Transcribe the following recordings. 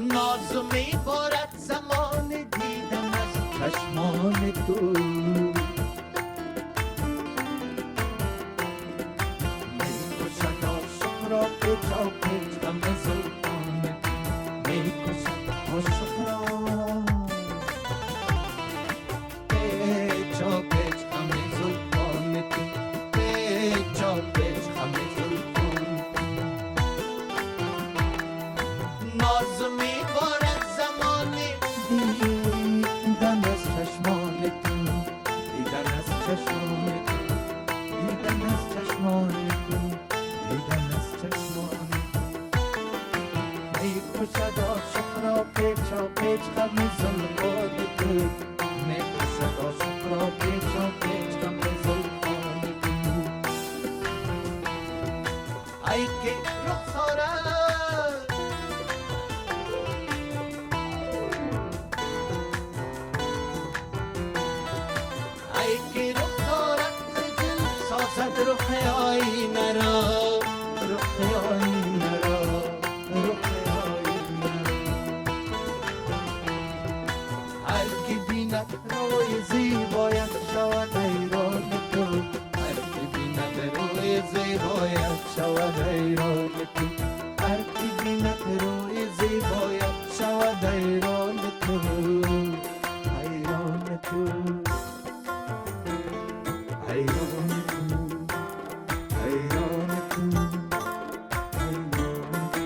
ناز میبارد زمان دیدن از چشمان تو. میکشد عاشق را پیچا پیچ غم زلفان تو. میکشد عاشق را پیچا پیچ غم زلفان تو. پیچا پیچ غم زلفان تو. ناز میبارد زمان دیدن از چشمان تو. دیدن از چشمان تو. دیدن از چشمان تو. دیدن از چشمان تو. میکشد عاشق را پیچا پیچ غم زلفان تو. میکشد عاشق را پیچا پیچ غم زلفان تو. ای که رخسارت ای که رخسارت دل سازد رخ آینه را. رخ آینه را. رخ آینه را. هر که بیند روی زیبایت شود حیران تو. هر که بیند روی زیبایت شود حیران تو. هر که بیند روی زیبایت شود حیران تو. حیران تو. حیران تو. حیران تو. حیران تو.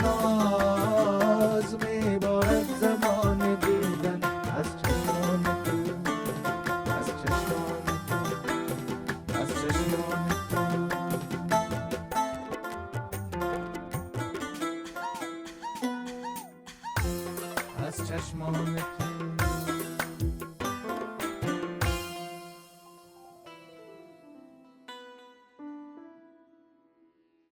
ناز میبارد زمان دیدن از چشمان تو. از چشمان تو. از چشمان تو. از چشمان تو.